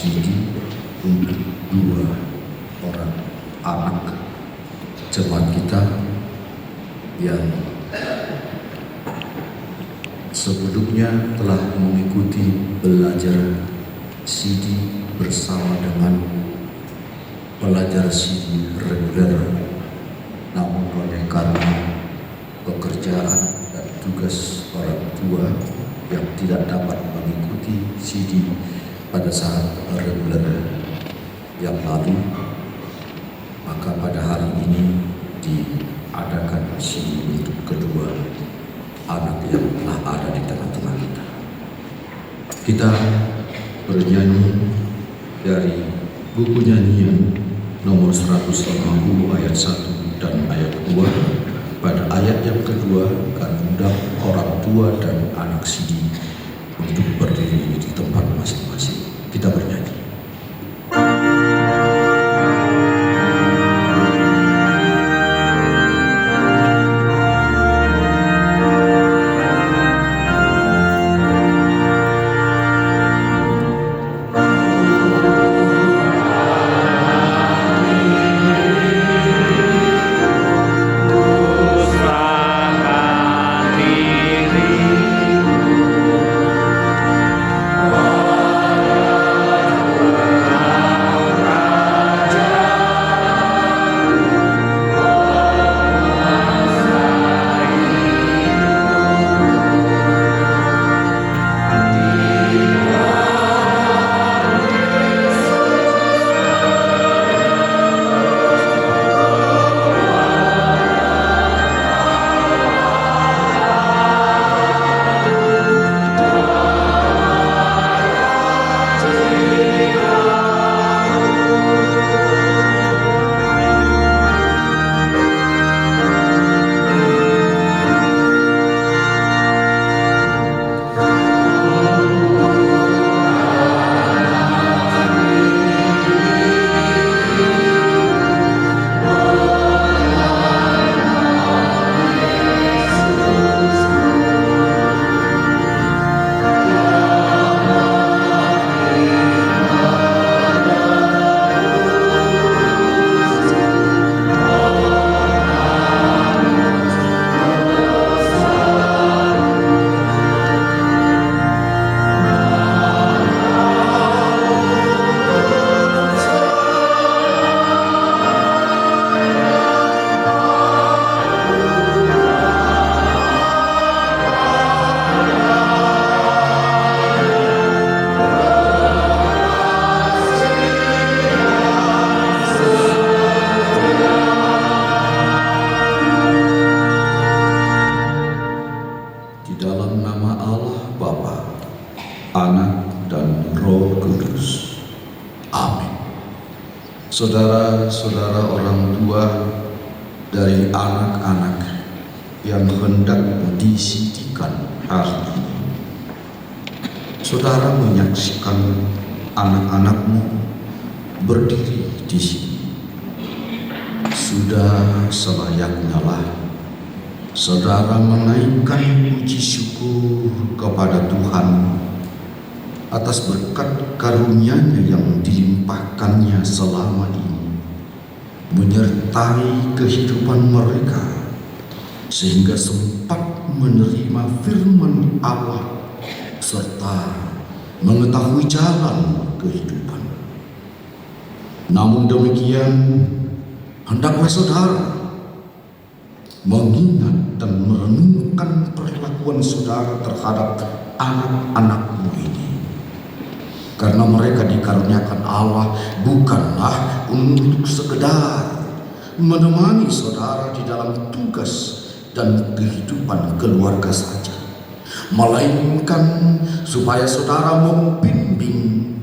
CD untuk 2 orang anak jemaat kita yang sebelumnya telah mengikuti belajar CD bersama dengan pelajar CD reguler, namun oleh karena pekerjaan dan tugas orang tua yang tidak dapat mengikuti CD pada saat reguler yang lalu, maka pada hari ini diadakan CD untuk kedua anak yang telah ada di tengah-tengah kita. Kita bernyanyi dari buku nyanyian nomor 180 ayat 1 dan ayat 2. Pada ayat yang kedua akan undang orang tua dan anak CD untuk berdiri di tempat masing-masing. Kita bernyanyi. Saudara-saudara orang tua dari anak-anak yang hendak disidikan hari ini, saudara menyaksikan anak-anakmu berdiri di sini. Sudah selayaknya lah saudara menaikkan puji syukur kepada Tuhan atas berkat karunia-Nya yang dilimpahkannya selama ini, menyertai kehidupan mereka sehingga sempat menerima firman Allah serta mengetahui jalan kehidupan. Namun demikian, hendaklah saudara mengingat dan merenungkan perlakuan saudara terhadap anak-anakmu ini. Karena mereka dikaruniakan Allah bukanlah untuk sekedar menemani saudara di dalam tugas dan kehidupan keluarga saja, melainkan supaya saudara membimbing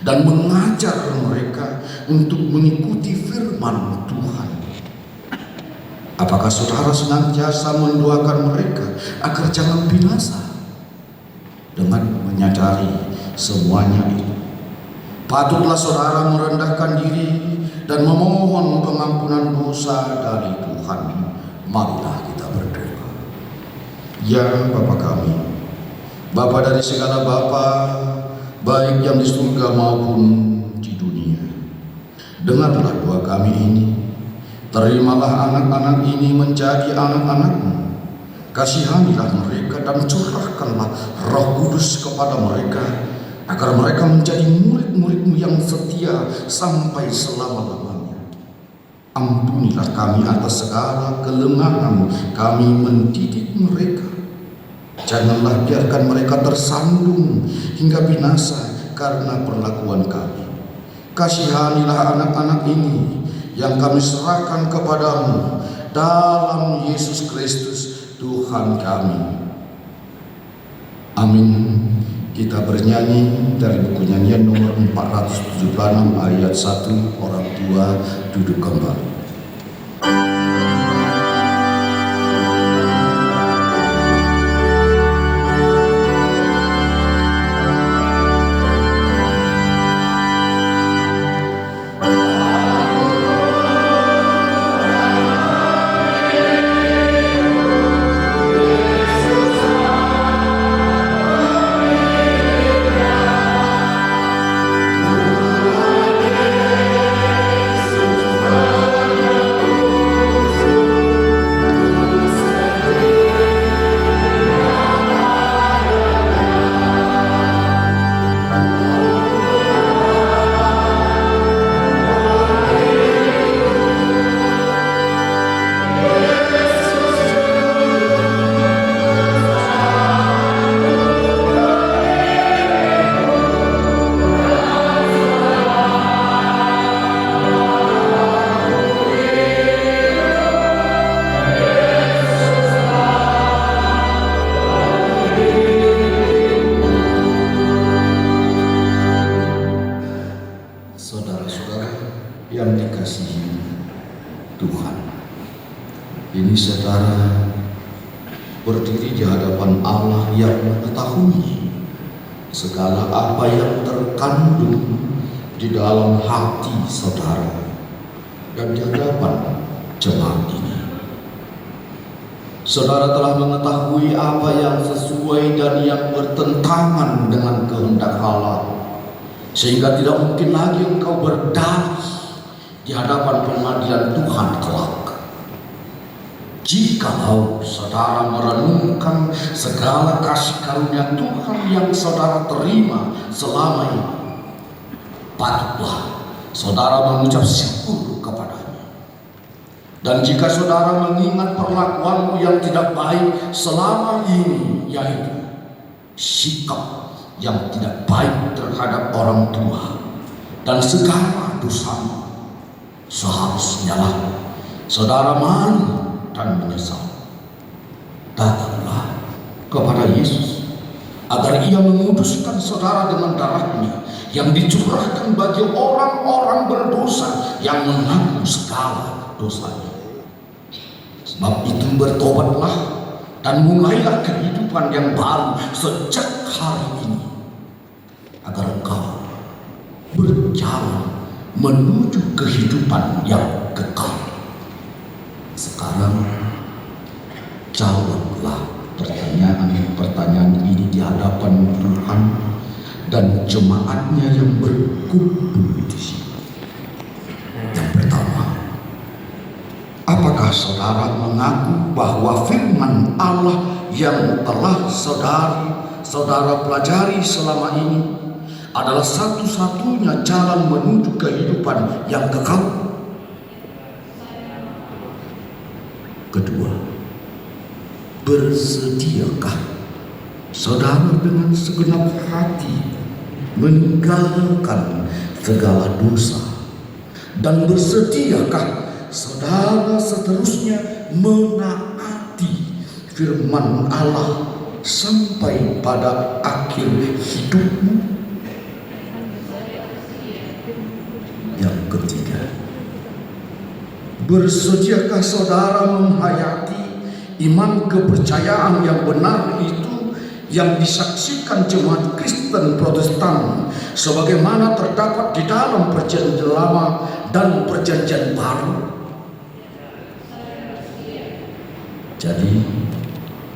dan mengajar mereka untuk mengikuti firman Tuhan. Apakah saudara senantiasa mendoakan mereka agar jangan binasa? Dengan menyadari semuanya itu, patutlah saudara merendahkan diri dan memohon pengampunan dosa dari Tuhan. Marilah kita berdoa. Ya Bapa kami, Bapa dari segala Bapa, baik yang di surga maupun di dunia. Dengarlah doa kami ini. Terimalah anak-anak ini menjadi anak-anak-Mu. Kasihanilah mereka dan curahkanlah Roh Kudus kepada mereka, agar mereka menjadi murid-murid-Mu yang setia sampai selama-lamanya. Ampunilah kami atas segala kelengahan kami mendidik mereka. Janganlah biarkan mereka tersandung hingga binasa karena perlakuan kami. Kasihanilah anak-anak ini yang kami serahkan kepadamu dalam Yesus Kristus Tuhan kami. Amin. Kita bernyanyi dari buku nyanyian nomor 476 ayat 1, orang tua duduk kembali. Yang dikasihi Tuhan, ini saudara berdiri di hadapan Allah yang mengetahui segala apa yang terkandung di dalam hati saudara dan di hadapan jemaat ini. Saudara telah mengetahui apa yang sesuai dan yang bertentangan dengan kehendak Allah, sehingga tidak mungkin lagi engkau berdalih di hadapan pengadilan Tuhan kelak. Jikalau saudara merenungkan segala kasih karunia Tuhan yang saudara terima selama ini, patutlah saudara mengucap syukur kepadanya. Dan jika saudara mengingat perlakuanmu yang tidak baik selama ini, yaitu sikap yang tidak baik terhadap orang tua dan segala dosamu, seharusnya lah saudara malu dan menyesal. Datanglah kepada Yesus agar Ia menguduskan saudara dengan darahnya yang dicurahkan bagi orang-orang berdosa yang mengaku segala dosanya. Sebab itu bertobatlah dan mulailah kehidupan yang baru sejak hari ini, agar engkau berjalan menuju kehidupan yang kekal. Sekarang jawablah pertanyaan ini di hadapan Tuhan dan jemaatnya yang berkumpul di sini. Yang pertama, apakah saudara mengaku bahwa firman Allah yang telah saudara pelajari selama ini adalah satu-satunya jalan menuju kehidupan yang kekal? Kedua, bersediakah saudara dengan segenap hati meninggalkan segala dosa, dan bersediakah saudara seterusnya menaati firman Allah sampai pada akhir hidupmu? Yang ketiga, bersediakah saudara menghayati iman kepercayaan yang benar itu yang disaksikan jemaat Kristen Protestan sebagaimana terdapat di dalam Perjanjian Lama dan Perjanjian Baru? Jadi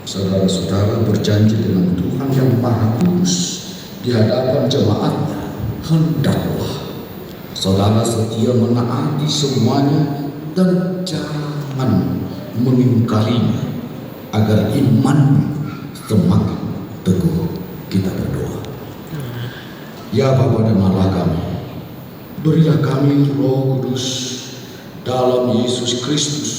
saudara-saudara berjanji dengan Tuhan yang Maha Kudus di hadapan jemaatnya, hendaklah saudara setia menaati semuanya dan jangan mengingkarinya, agar iman semakin teguh. Kita berdoa. Ya Bapa dan Allah kami, berilah kami Roh Kudus dalam Yesus Kristus.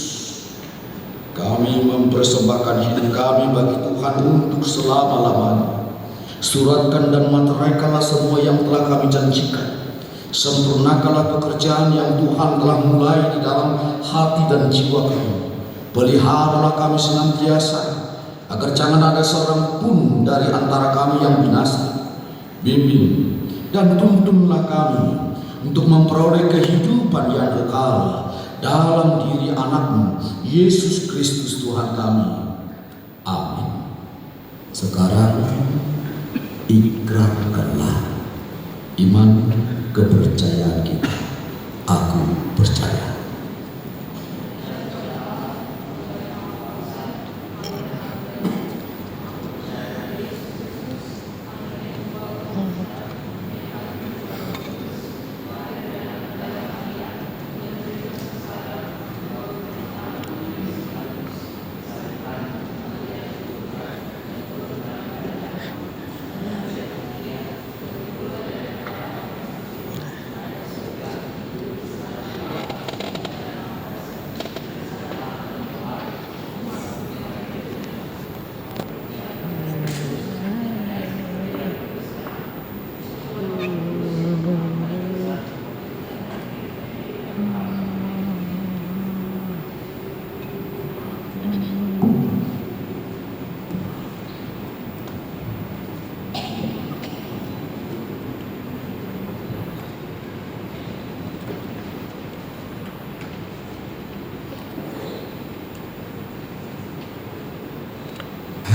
Kami mempersembahkan hidup kami bagi Tuhan untuk selama-lamanya. Suratkan dan materaikanlah semua yang telah kami janjikan. Sempurnakanlah pekerjaan yang Tuhan telah mulai di dalam hati dan jiwa kami. Peliharalah kami senantiasa, agar jangan ada seorang pun dari antara kami yang binasa. Bimbing dan tuntunlah kami untuk memperoleh kehidupan yang kekal dalam diri anak-Mu Yesus Kristus Tuhan kami. Amin. Sekarang ikrarkanlah iman kepercayaan kita. Aku percaya.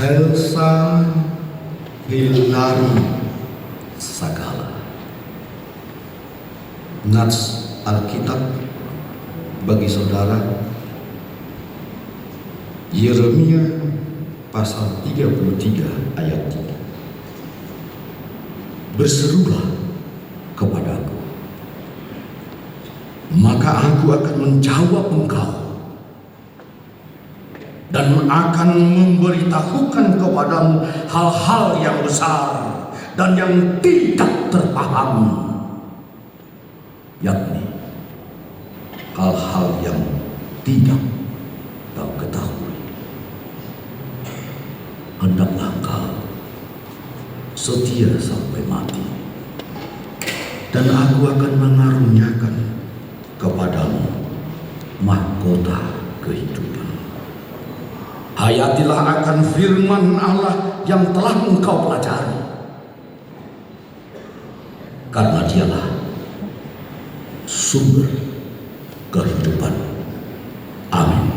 Helsa Hilari Sagala. Nats Alkitab bagi saudara Yeremia pasal 33 ayat 3. Berserulah kepadaku, maka aku akan menjawab engkau dan akan memberitahukan kepadamu hal-hal yang besar dan yang tidak terpahami, yakni hal-hal yang tidak kau ketahui. Hendaklah kau setia sampai mati, dan aku akan mengaruniakan kepadamu mahkota kehidupan. Hayatilah akan firman Allah yang telah engkau pelajari, karena dialah sumber kehidupan. Amin.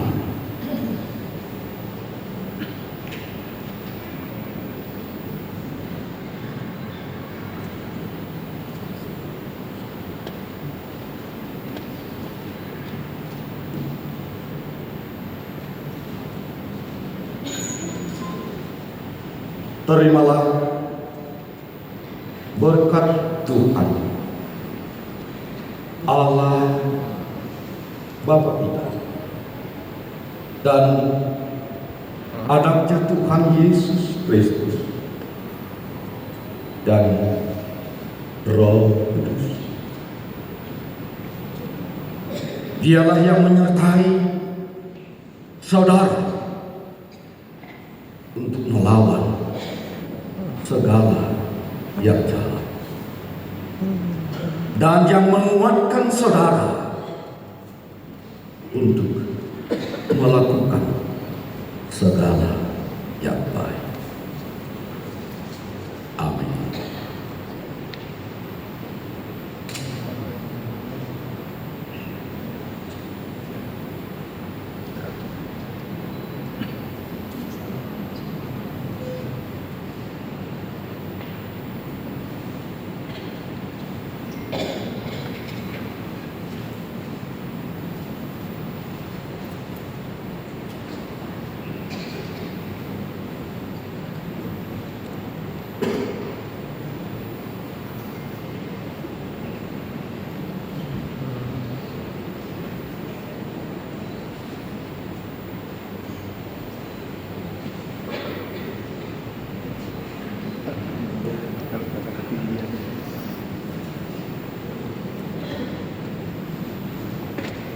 Terimalah berkat Tuhan Allah Bapa kita dan anaknya Tuhan Yesus Kristus dan Roh Kudus. Dialah yang menyertai saudara untuk melawan segala yang jahat, dan yang menguatkan saudara untuk melakukan segala yang baik. Amin.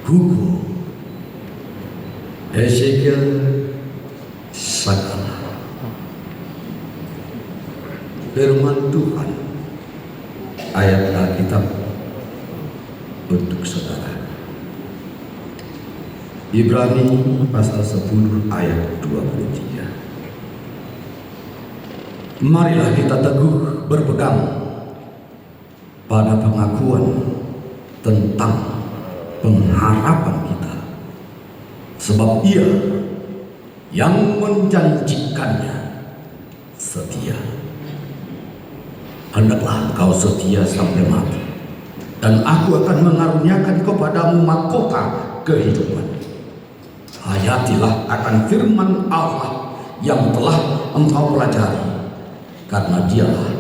Hugo Ezekiel Sakala. Firman Tuhan, ayat Alkitab untuk saudara. Ibrani pasal 10 ayat 23. Marilah kita teguh berpegang pada pengakuan tentang pengharapan kita, sebab Ia yang menjanjikannya setia. Hendaklah engkau setia sampai mati, dan aku akan mengaruniakan kepadamu mahkota kehidupan. Hayatilah akan firman Allah yang telah engkau pelajari, karena Dialah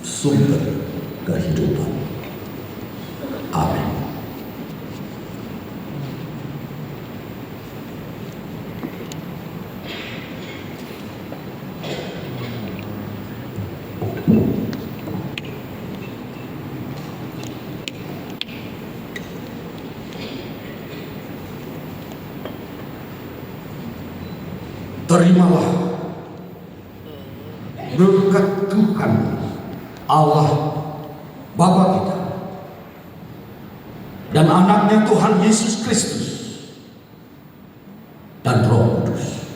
sumber kehidupan. Amin. Terimalah berkat Tuhan Allah Bapa kita dan anaknya Tuhan Yesus Kristus dan Roh Kudus.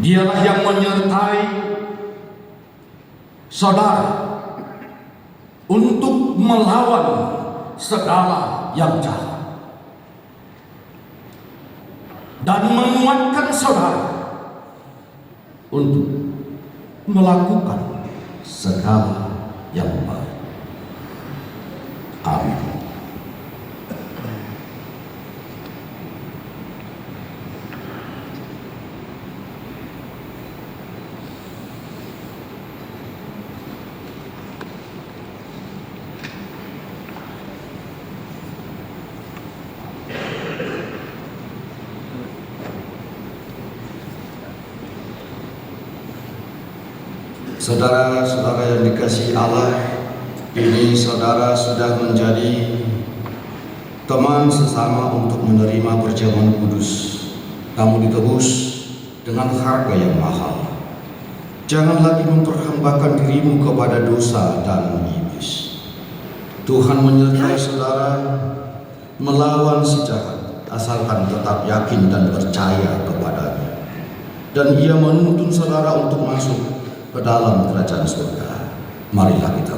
Dialah yang menyertai saudara untuk melawan segala yang jahat dan menguatkan saudara untuk melakukan segala yang baik. Amin. Saudara-saudara yang dikasihi Allah, ini saudara sudah menjadi teman sesama untuk menerima perjamuan kudus. Kamu ditebus dengan harga yang mahal. Jangan lagi memperhambakan dirimu kepada dosa dan iblis. Tuhan menyertai saudara melawan si jahat, asalkan tetap yakin dan percaya kepadanya. Dan Ia menuntun saudara untuk masuk ke dalam kerajaan surga. Marilah kita